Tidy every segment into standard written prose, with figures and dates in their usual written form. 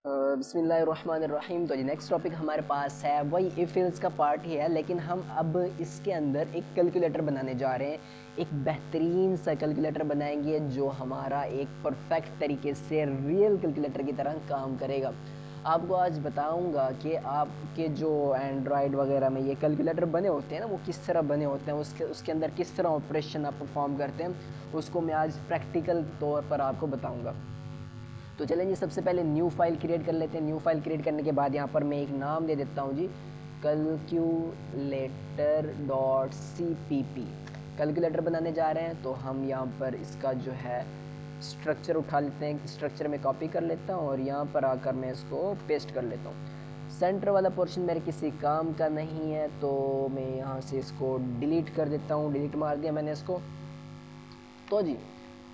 बिस्मिल्लाहिर्रहमानिर्रहीम। तो जी next topic हमारे पास है वही इफ एल्स का पार्ट ही है, लेकिन हम अब इसके अंदर एक कैलकुलेटर बनाने जा रहे हैं। एक बेहतरीन सा कैलकुलेटर बनाएंगे जो हमारा एक परफेक्ट तरीके से रियल कैलकुलेटर की तरह काम करेगा। आपको आज बताऊंगा कि आपके जो एंड्रॉयड वगैरह में ये कैलकुलेटर बने होते हैं ना, वो किस तरह बने होते हैं, उसके अंदर किस तरह ऑपरेशन आप परफॉर्म करते हैं, उसको मैं आज प्रैक्टिकल तौर पर आपको बताऊँगा। तो चलें जी, सबसे पहले न्यू फाइल क्रिएट कर लेते हैं। न्यू फाइल क्रिएट करने के बाद यहाँ पर मैं एक नाम दे देता हूँ जी, कैलकुलेटर डॉट CPP। कैलकुलेटर बनाने जा रहे हैं तो हम यहाँ पर इसका जो है स्ट्रक्चर उठा लेते हैं। स्ट्रक्चर में कॉपी कर लेता हूँ और यहाँ पर आकर मैं इसको पेस्ट कर लेता हूँ। सेंटर वाला पोर्शन मेरे किसी काम का नहीं है तो मैं यहाँ से इसको डिलीट कर देता हूँ। डिलीट मार दिया मैंने इसको। तो जी,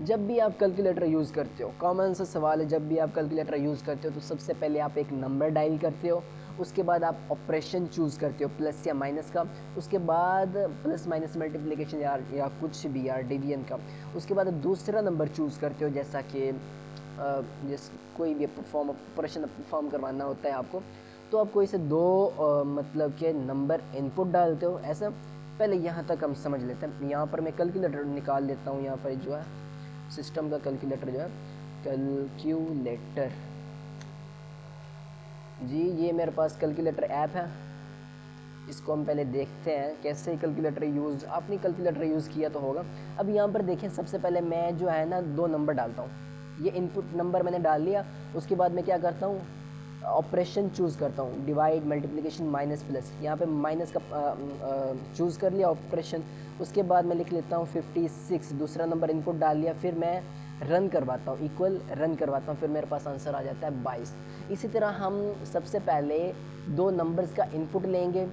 जब भी आप कैलकुलेटर यूज़ करते हो, कॉमन सा सवाल है, जब भी आप कैलकुलेटर यूज़ करते हो तो सबसे पहले आप एक नंबर डायल करते हो, उसके बाद आप ऑपरेशन चूज़ करते हो प्लस या माइनस का, उसके बाद प्लस माइनस मल्टीप्लिकेशन या कुछ भी यार डिवीजन का, उसके बाद दूसरा नंबर चूज़ करते हो, जैसा कि जिस कोई भी ऑपरेशन परफॉर्म करवाना होता है आपको, तो आप कोई से दो मतलब के नंबर इनपुट डालते हो। ऐसा पहले यहाँ तक हम समझ लेते हैं। यहाँ पर मैं कैलकुलेटर निकाल लेता हूँ। यहाँ पर जो है सिस्टम का कैलकुलेटर जो है, कैलकुलेटर जी, ये मेरे पास कैलकुलेटर ऐप है। इसको हम पहले देखते हैं कैसे कैलकुलेटर यूज़, आपने कैलकुलेटर यूज़ किया तो होगा। अब यहाँ पर देखें, सबसे पहले मैं जो है ना दो नंबर डालता हूँ। ये इनपुट नंबर मैंने डाल लिया। उसके बाद मैं क्या करता हूँ, ऑपरेशन चूज़ करता हूँ, डिवाइड मल्टीप्लिकेशन माइनस प्लस। यहाँ पे माइनस का चूज़ कर लिया ऑपरेशन। उसके बाद मैं लिख लेता हूँ 56, दूसरा नंबर इनपुट डाल लिया। फिर मैं रन करवाता हूँ, इक्वल रन करवाता हूँ, फिर मेरे पास आंसर आ जाता है 22। इसी तरह हम सबसे पहले दो नंबर्स का इनपुट लेंगे।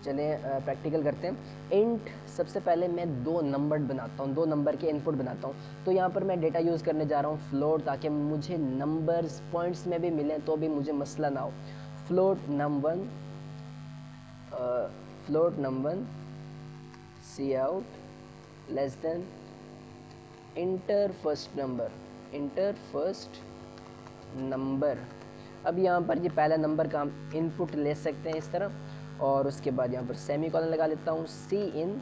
चलें प्रैक्टिकल करते हैं। इंट सबसे पहले मैं दो नंबर बनाता हूँ, दो नंबर के इनपुट बनाता हूँ। तो यहाँ पर मैं डेटा यूज़ करने जा रहा हूँ फ्लोट, ताकि मुझे नंबर्स पॉइंट्स में भी मिलें तो भी मुझे मसला ना हो। फ्लोट नम1, फ्लोट नम1 C out less than enter first number, enter first number. अब यहाँ पर ये पहला नंबर का हम इनपुट ले सकते हैं इस तरह, और उसके बाद यहाँ पर सेमी कॉलन लगा लेता हूँ, सी इन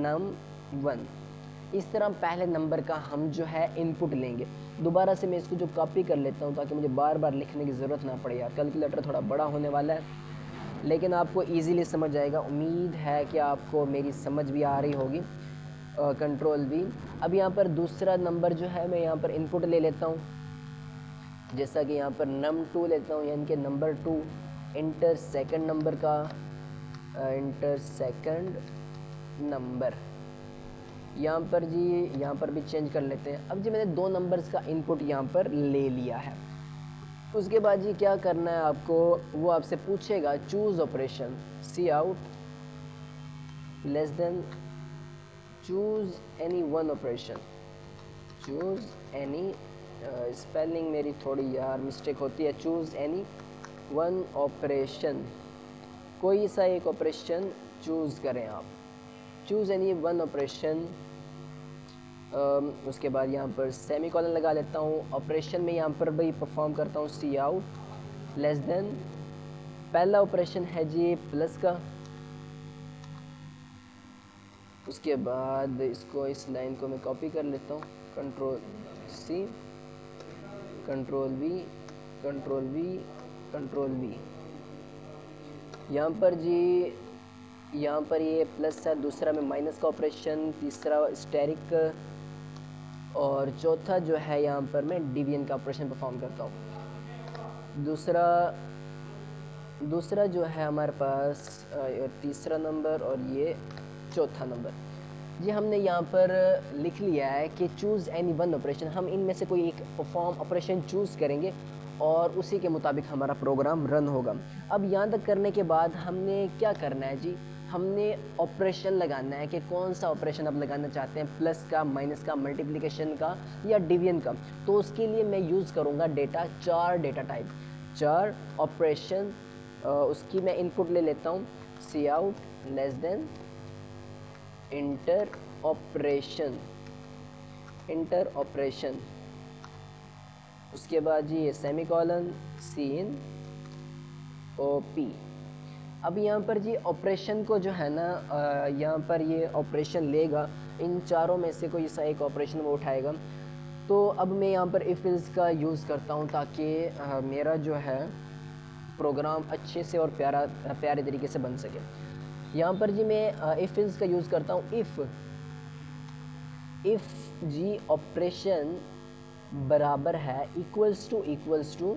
num1। इस तरह पहले नंबर का हम जो है इनपुट लेंगे। दोबारा से मैं इसको जो कॉपी कर लेता हूँ ताकि मुझे बार बार लिखने की ज़रूरत ना पड़े। यार कैलकुलेटर थोड़ा बड़ा होने वाला है, लेकिन आपको इजीली समझ आएगा। उम्मीद है कि आपको मेरी समझ भी आ रही होगी। Control V। अब यहाँ पर दूसरा नंबर जो है मैं यहाँ पर इनपुट ले लेता हूँ, जैसा कि यहाँ पर num2 लेता हूँ, यानी कि नंबर 2। इंटर सेकंड नंबर का, इंटर सेकंड नंबर। यहाँ पर जी, यहाँ पर भी चेंज कर लेते हैं। अब जी मैंने दो नंबर्स का इनपुट यहाँ पर ले लिया है। उसके बाद जी क्या करना है आपको, वो आपसे पूछेगा choose operation, C out less than choose any one operation, choose any, spelling मेरी थोड़ी यार मिस्टेक होती है, चूज़ एनी वन ऑपरेशन, कोई सा एक ऑपरेशन चूज़ करें आप, चूज़ एनी वन ऑपरेशन। उसके बाद यहाँ पर सेमी कॉलन लगा लेता हूँ। ऑपरेशन में यहाँ पर भी परफॉर्म करता हूँ सी आउट लेस देन, पहला ऑपरेशन है जी प्लस का। उसके बाद इसको, इस लाइन को मैं कॉपी कर लेता हूँ, control C, control V, control V, control V। यहाँ पर जी, यहाँ पर ये प्लस है, दूसरा में माइनस का ऑपरेशन, तीसरा स्टेरिक, और चौथा जो है यहाँ पर मैं डिवीजन का ऑपरेशन परफॉर्म करता हूँ। दूसरा जो है हमारे पास तीसरा नंबर, और ये चौथा नंबर। ये हमने यहाँ पर लिख लिया है कि चूज़ एनी वन ऑपरेशन, हम इनमें से कोई एक परफॉर्म ऑपरेशन चूज़ करेंगे और उसी के मुताबिक हमारा प्रोग्राम रन होगा। अब यहाँ तक करने के बाद हमने क्या करना है जी, हमने ऑपरेशन लगाना है कि कौन सा ऑपरेशन आप लगाना चाहते हैं, प्लस का, माइनस का, मल्टीप्लिकेशन का या डिवीजन का। तो उसके लिए मैं यूज़ करूँगा डेटा, चार डेटा टाइप, चार ऑपरेशन। उसकी मैं इनपुट ले लेता हूँ, C out less than enter operation, enter operation. उसके बाद जी ये semicolon C in O P. अब यहाँ पर जी ऑपरेशन को जो है ना यहाँ पर ये ऑपरेशन लेगा, इन चारों में से कोई सा एक ऑपरेशन वो उठाएगा। तो अब मैं यहाँ पर इफ इल्स का यूज़ करता हूँ ताकि मेरा जो है प्रोग्राम अच्छे से और प्यारे तरीके से बन सके। यहाँ पर जी मैं इफ इल्स का यूज़ करता हूँ। इफ़ जी ऑपरेशन बराबर है इक्वल्स टू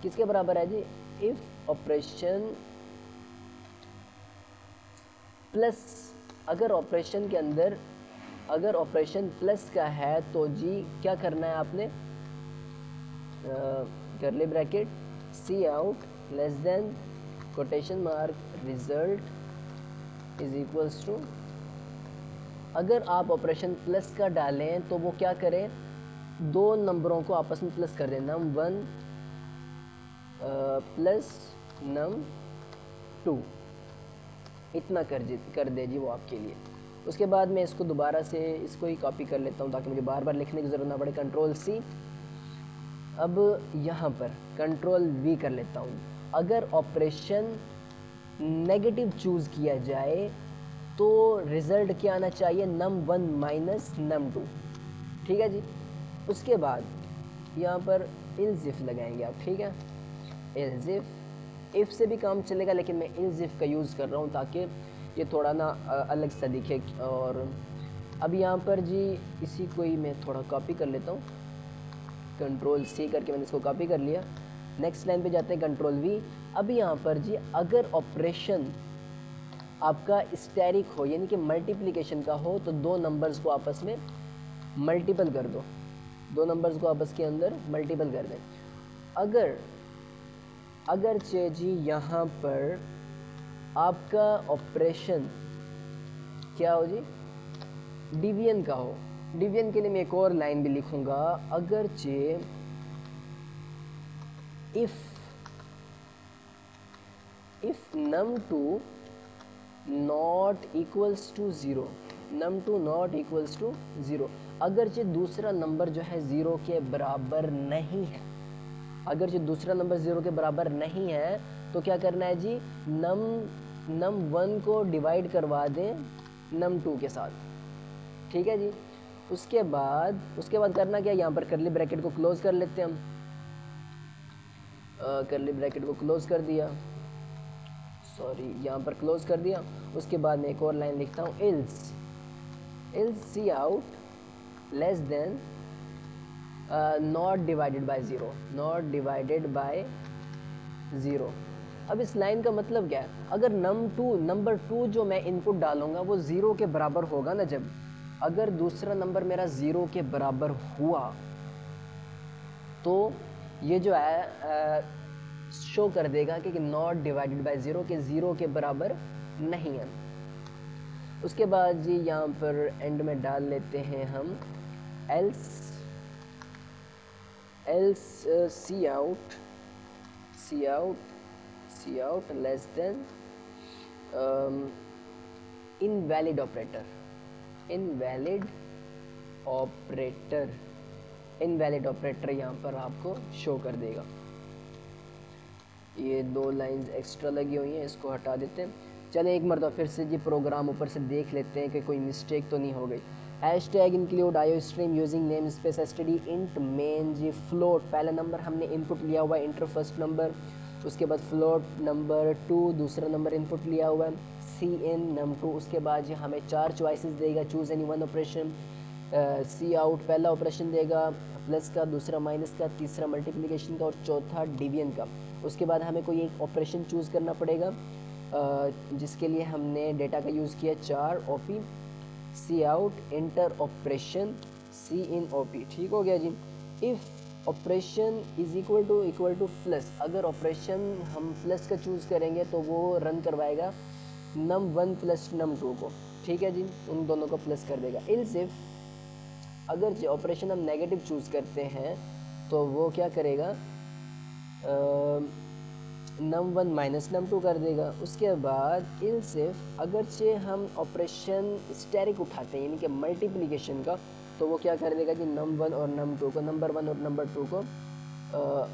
किसके बराबर है जी? इफ़ ऑपरेशन प्लस, अगर ऑपरेशन के अंदर अगर ऑपरेशन प्लस का है तो जी क्या करना है आपने? करली bracket c out less than quotation mark result is equals to, अगर आप ऑपरेशन प्लस का डालें तो वो क्या करें? दो नंबरों को आपस में प्लस कर दें, num1 प्लस num2, इतना कर दे जी वो आपके लिए। उसके बाद मैं इसको दोबारा से इसको ही कॉपी कर लेता हूँ ताकि मुझे बार बार लिखने की ज़रूरत ना पड़े। कंट्रोल सी, अब यहाँ पर कंट्रोल वी कर लेता हूँ। अगर ऑपरेशन नेगेटिव चूज़ किया जाए तो रिज़ल्ट क्या आना चाहिए? num1 माइनस num2, ठीक है जी। उसके बाद यहाँ पर इल्स इफ लगाएंगे आप, ठीक है। इल्स इफ से भी काम चलेगा लेकिन मैं इल्स इफ का यूज़ कर रहा हूँ ताकि ये थोड़ा ना अलग सा दिखे। और अब यहाँ पर जी इसी को ही मैं थोड़ा कॉपी कर लेता हूँ। कंट्रोल सी करके मैंने इसको कॉपी कर लिया। नेक्स्ट लाइन पे जाते हैं, कंट्रोल वी। अब यहाँ पर जी अगर ऑपरेशन आपका स्टेरिक हो यानी कि मल्टीप्लिकेशन का हो तो दो नंबर्स को आपस में मल्टीपल कर दो, दो नंबर्स को आपस के अंदर मल्टीपल कर दें। अगर जी यहाँ पर आपका ऑपरेशन क्या हो जी? डिवीजन का हो। डिवीजन के लिए मैं एक और लाइन भी लिखूंगा, अगर चे if num2 not equals to zero, num2 not equals to zero, अगर जो दूसरा नंबर जो है ज़ीरो के बराबर नहीं है, अगर जो दूसरा नंबर ज़ीरो के बराबर नहीं है तो क्या करना है जी? num1 को डिवाइड करवा दें num2 के साथ, ठीक है जी। उसके बाद करना क्या? यहाँ पर करली ब्रैकेट को क्लोज कर लेते हैं हम। करली ब्रैकेट को क्लोज कर दिया, सॉरी यहाँ पर क्लोज कर दिया। उसके बाद मैं एक और लाइन लिखता हूँ, else c out less than not divided by zero, not divided by zero. अब इस लाइन का मतलब क्या है? अगर नंबर टू जो मैं इनपुट डालूंगा वो ज़ीरो के बराबर होगा ना, जब अगर दूसरा नंबर मेरा ज़ीरो के बराबर हुआ तो ये जो है शो कर देगा कि नॉट डिवाइडेड बाय ज़ीरो, के ज़ीरो के बराबर नहीं है। उसके बाद जी यहाँ पर एंड में डाल लेते हैं हम else C out less than invalid operator, invalid operator यहाँ पर आपको शो कर देगा। ये दो लाइंस एक्स्ट्रा लगी हुई हैं, इसको हटा देते हैं। चले एक मरतबा फिर से जी प्रोग्राम ऊपर से देख लेते हैं कि कोई मिस्टेक तो नहीं हो गई। Hashtag include IO stream using namespace STD int main जी फ्लोट, पहला नंबर हमने इनपुट लिया हुआ है इंटर फर्स्ट नंबर। उसके बाद फ्लोट नंबर 2 दूसरा नंबर इनपुट लिया हुआ है सी इन num2। उसके बाद जी हमें चार चॉइसेस देगा, choose any one operation. C out पहला ऑपरेशन देगा प्लस का, दूसरा माइनस का, तीसरा मल्टीप्लिकेशन का और चौथा डिवीजन का। उसके बाद हमें कोई एक ऑपरेशन चूज़ करना पड़ेगा जिसके लिए हमने डेटा का यूज़ किया char op, C out enter operation C in op, ठीक हो गया जी। If operation is equal to plus, अगर ऑपरेशन हम प्लस का चूज़ करेंगे तो वो रन करवाएगा num1 प्लस num2 को, ठीक है जी, उन दोनों को प्लस कर देगा। इल्स इफ अगर जो ऑपरेशन हम नेगेटिव चूज़ करते हैं तो वो क्या करेगा? num1 माइनस num2 कर देगा। उसके बाद इल्स इफ अगर से हम ऑपरेशन स्टेरिक उठाते हैं यानी कि मल्टीप्लिकेशन का, तो वो क्या कर देगा जी, num1 और num2 को, नंबर 1 और नंबर 2 को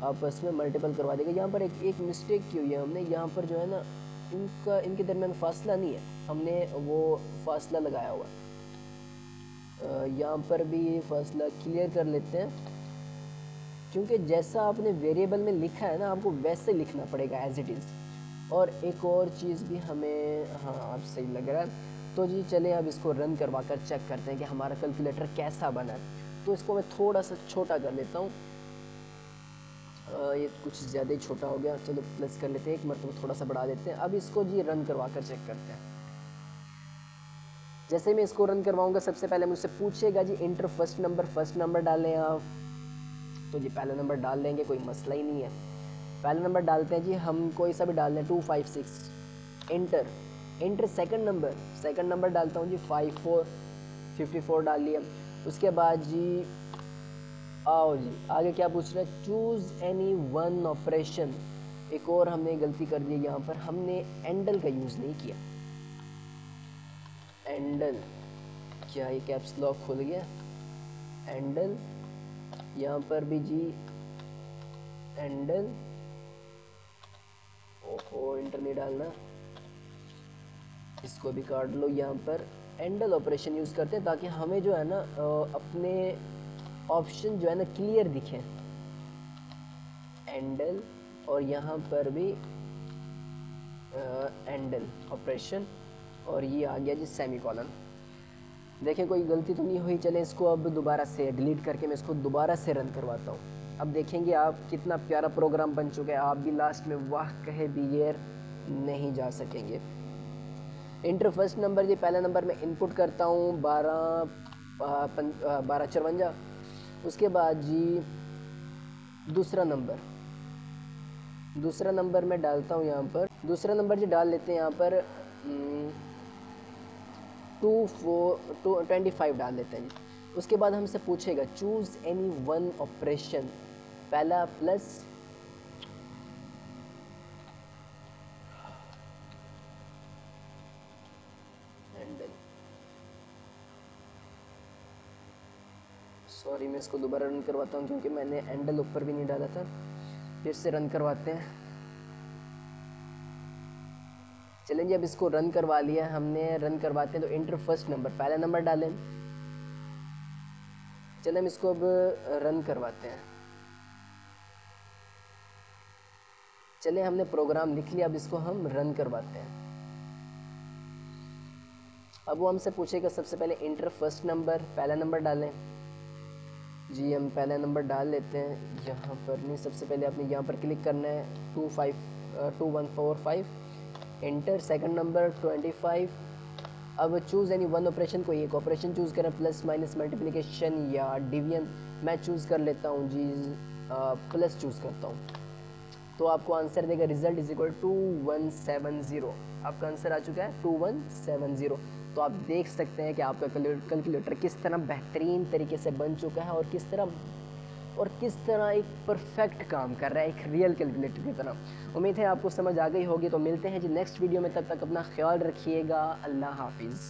आपस में मल्टीपल करवा देगा। यहाँ पर एक मिस्टेक की हुई है हमने, यहाँ पर जो है ना इनके दरमियान फासला नहीं है, हमने वो फासला लगाया हुआ। यहाँ पर भी फासला क्लियर कर लेते हैं, क्योंकि जैसा आपने वेरिएबल में लिखा है ना आपको वैसे लिखना पड़ेगा एज इट इज़। और एक और चीज़ भी हमें, हाँ अब सही लग रहा है। तो जी चले अब इसको रन करवा कर चेक करते हैं कि हमारा कैलकुलेटर कैसा बना है। तो इसको मैं थोड़ा सा छोटा कर लेता हूँ, ये कुछ ज़्यादा ही छोटा हो गया, चलो प्लस कर लेते हैं, एक मरतबा थोड़ा सा बढ़ा देते हैं। अब इसको जी रन करवा कर चेक करते हैं। जैसे ही मैं इसको रन करवाऊंगा सबसे पहले मुझसे पूछेगा जी इंटर फर्स्ट नंबर डालें आप, तो जी पहला नंबर डाल देंगे, कोई मसला ही नहीं है। पहला नंबर डालते हैं जी, हम कोई सा भी डाल दें 256, इंटर सेकंड नंबर डालता हूँ जी 54 डाल लिया। उसके बाद जी आओ जी आगे क्या पूछ रहा है, चूज़ एनी वन ऑपरेशन। एक और हमने गलती कर दी, यहाँ पर हमने एंडल का यूज़ नहीं किया। एंडल, क्या ये कैप्स लॉक खुल गया, एंडल, यहाँ पर भी जी एंडल, ओहो इंटर नहीं डालना, इसको भी काट लो। यहाँ पर एंडल ऑपरेशन यूज़ करते हैं ताकि हमें जो है ना अपने ऑप्शन जो है ना क्लियर दिखे, एंडल, और यहाँ पर भी एंडल ऑपरेशन, और ये आ गया जी सेमीकोलन। देखें कोई गलती तो नहीं हुई। चलें इसको अब दोबारा से डिलीट करके मैं इसको दोबारा से रन करवाता हूँ। अब देखेंगे आप कितना प्यारा प्रोग्राम बन चुका है, आप भी लास्ट में वाह कहे बगैर नहीं जा सकेंगे। इंटर फर्स्ट नंबर जी, पहला नंबर मैं इनपुट करता हूँ 1254। उसके बाद जी दूसरा नंबर मैं डालता हूँ यहाँ पर, दूसरा नंबर जी डाल लेते हैं यहाँ पर 25 डाल लेते हैं जी। उसके बाद हमसे पूछेगा चूज़ एनी वन ऑपरेशन, पहला प्लस, सॉरी मैं इसको दोबारा रन करवाता हूँ क्योंकि मैंने एंडल ऊपर भी नहीं डाला था। फिर से रन करवाते हैं। चलें जी अब इसको रन करवा लिया हमने, रन करवाते हैं। तो इंटर फर्स्ट नंबर, पहला नंबर डालें। चलें हम इसको अब रन करवाते हैं। चलें हमने प्रोग्राम लिख लिया, अब इसको हम रन करवाते हैं। अब वो हमसे पूछेगा सबसे पहले इंटर फर्स्ट नंबर, पहला नंबर डालें जी। हम पहला नंबर डाल लेते हैं, यहाँ पर नहीं, सबसे पहले आपने यहाँ पर क्लिक करना है 2145, इंटर सेकंड नंबर 25। अब चूज़ एनी वन ऑपरेशन, कोई एक ऑपरेशन चूज़ करें, प्लस माइनस मल्टीप्लिकेशन या डिवीजन। मैं चूज़ कर लेता हूँ जी प्लस चूज़ करता हूँ, तो आपको आंसर देगा रिजल्ट इज इक्वल 2170। आपका आंसर आ चुका है 2170। तो आप देख सकते हैं कि आपका कैलकुलेटर किस तरह बेहतरीन तरीके से बन चुका है और किस तरह एक परफेक्ट काम कर रहा है, एक रियल कैलकुलेटर की तरह। उम्मीद है आपको समझ आ गई होगी। तो मिलते हैं जी नेक्स्ट वीडियो में, तब तक अपना ख्याल रखिएगा। अल्लाह हाफिज़।